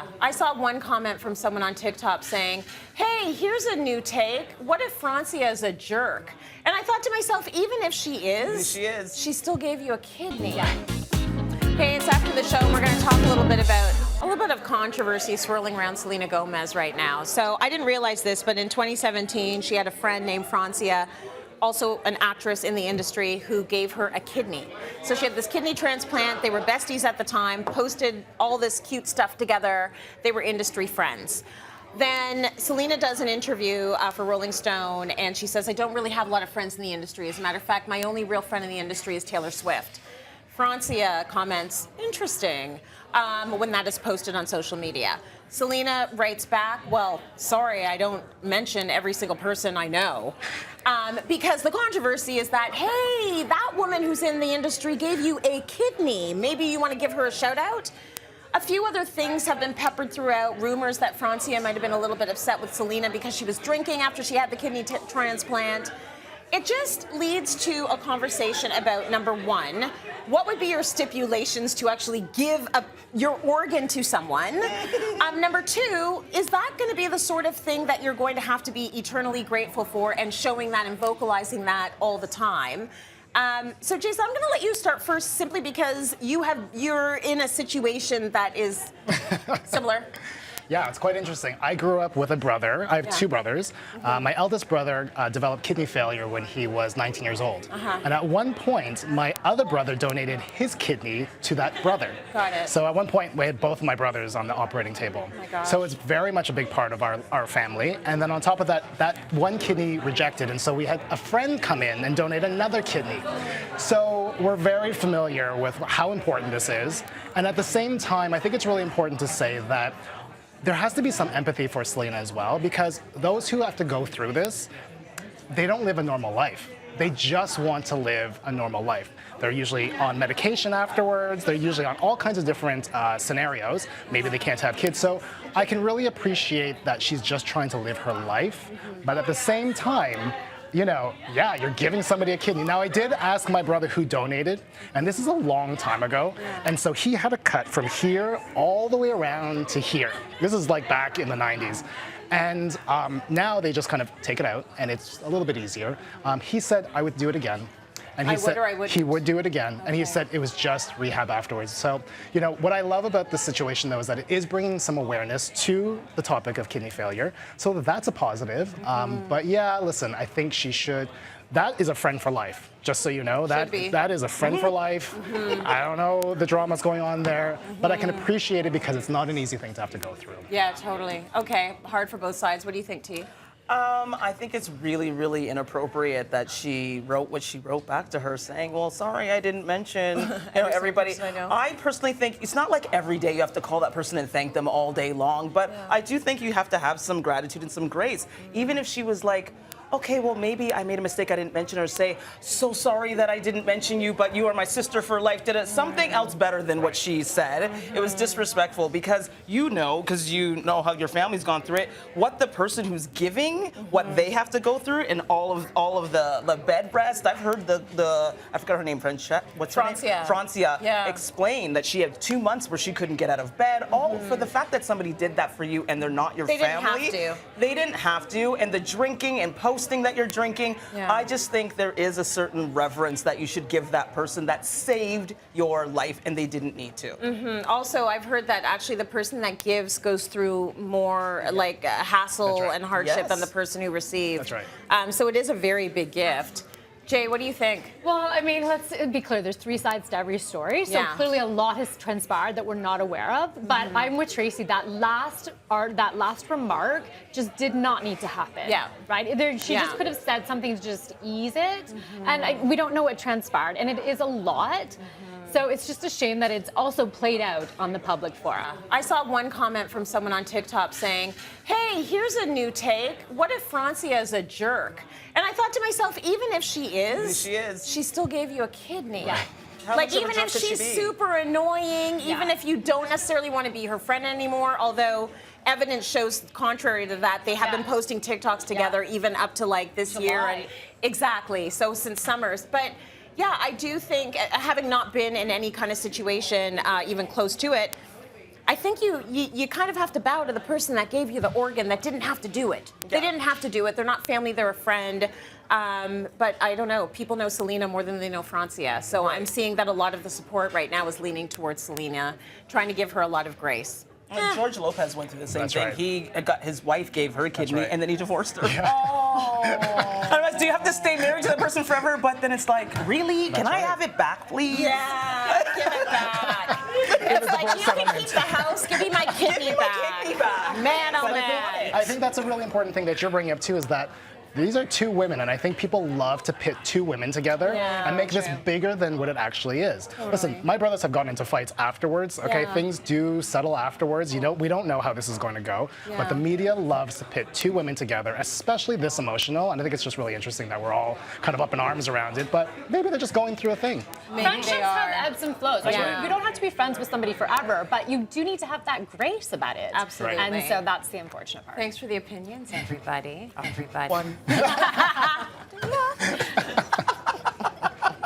Yeah, I saw one comment from someone on TikTok saying, hey, here's a new take. What if Francia is a jerk? And I thought to myself, even if she is, she still gave you a kidney. Yeah. Hey, it's after the show. We're going to talk a little bit of controversy swirling around Selena Gomez right now. So I didn't realize this, but in 2017, she had a friend named Francia, also an actress in the industry, who gave her a kidney. So she had this kidney transplant. They were besties at the time, posted all this cute stuff together. They were industry friends. Then Selena does an interview for Rolling Stone, and she says, I don't really have a lot of friends in the industry. As a matter of fact, my only real friend in the industry is Taylor Swift. Francia comments, interesting, when that is posted on social media. Selena writes back, well, sorry, I don't mention every single person I know. Because the controversy is that, hey, that woman who's in the industry gave you a kidney. Maybe you want to give her a shout out? A few other things have been peppered throughout. Rumors that Francia might have been a little bit upset with Selena because she was drinking after she had the kidney transplant. It just leads to a conversation about, number one, what would be your stipulations to actually give your organ to someone? Number two, is that going to be the sort of thing that you're going to have to be eternally grateful for and showing that and vocalizing that all the time? So, Jason, I'm going to let you start first simply because you're in a situation that is similar. Yeah, it's quite interesting. I grew up with a brother. I have two brothers. My eldest brother developed kidney failure when he was 19 years old. And at one point, my other brother donated his kidney to that brother. Got it. So at one point, we had both of my brothers on the operating table. Oh my gosh. So it's very much a big part of our family. And then on top of that, that one kidney rejected. And so we had a friend come in and donate another kidney. So we're very familiar with how important this is. And at the same time, I think it's really important to say that there has to be some empathy for Selena as well, because those who have to go through this, they don't live a normal life. They just want to live a normal life. They're usually on medication afterwards. They're usually on all kinds of different scenarios. Maybe they can't have kids. So I can really appreciate that she's just trying to live her life. But at the same time, you know, yeah, you're giving somebody a kidney. Now, I did ask my brother who donated, and this is a long time ago, and so he had a cut from here all the way around to here. This is like back in the 90s. And now they just kind of take it out, and it's a little bit easier. He said I would do it again. And he said he would do it again. Okay. And he said it was just rehab afterwards. So, you know, what I love about this situation, though, is that it is bringing some awareness to the topic of kidney failure. So that's a positive. But yeah, listen, I think she should. That is a friend for life, just so you know. That is a friend for life. I don't know the dramas going on there, but I can appreciate it because it's not an easy thing to have to go through. Yeah, totally. Okay, hard for both sides. What do you think, T? I think it's really, really inappropriate that she wrote what she wrote back to her, saying, well, sorry, I didn't mention everybody. I personally think it's not like every day you have to call that person and thank them all day long, but I do think you have to have some gratitude and some grace. Even if she was like, okay, well, maybe I made a mistake, I didn't mention her, say, so sorry that I didn't mention you, but you are my sister for life. Did it something else better than what she said? It was disrespectful because you know how your family's gone through it, what the person who's giving, what they have to go through, and all of the bed rest. I've heard I forgot her name, Francia. What's her name? Francia explain that she had 2 months where she couldn't get out of bed, all for the fact that somebody did that for you and they're not your family. They didn't have to, and the drinking and posting that you're drinking, I just think there is a certain reverence that you should give that person that saved your life and they didn't need to. Also, I've heard that actually the person that gives goes through more like hassle and hardship than the person who received. That's right. So it is a very big gift. Jay, what do you think? Well, I mean, let's be clear. There's three sides to every story. So clearly a lot has transpired that we're not aware of. But I'm with Tracy. That last remark just did not need to happen. Yeah. Right? She just could have said something to just ease it. And we don't know what transpired. And it is a lot. So it's just a shame that it's also played out on the public forum. I saw one comment from someone on TikTok saying, hey, here's a new take. What if Francia is a jerk? And I thought to myself, even if she is, she still gave you a kidney. Yeah. Like, even if she's super annoying, even if you don't necessarily want to be her friend anymore, although evidence shows contrary to that, they have been posting TikToks together even up to like this year. And exactly. So since summers. But yeah, I do think, having not been in any kind of situation even close to it, I think you kind of have to bow to the person that gave you the organ that didn't have to do it. They didn't have to do it. They're not family, they're a friend. But I don't know. People know Selena more than they know Francia. So I'm seeing that a lot of the support right now is leaning towards Selena, trying to give her a lot of grace. And George Lopez went through the same thing. Right. His wife gave her a kidney, and then he divorced her. Yeah. Otherwise, do you have to stay married to the person forever? But then it's like, really? Can I have it back, please? Yeah, give it back. It's like, you can keep the house, give me my kidney back. Man, oh man. I think that's a really important thing that you're bringing up too, is that these are two women, and I think people love to pit two women together and make this bigger than what it actually is. Totally. Listen, my brothers have gotten into fights afterwards, okay? Things do settle afterwards. You know, we don't know how this is going to go, but the media loves to pit two women together, especially this emotional, and I think it's just really interesting that we're all kind of up in arms around it, but maybe they're just going through a thing. Maybe Friendships they are. have ebbs and flows. Like, you don't have to be friends with somebody forever, but you do need to have that grace about it. Absolutely. And so that's the unfortunate part. Thanks for the opinions, everybody. One.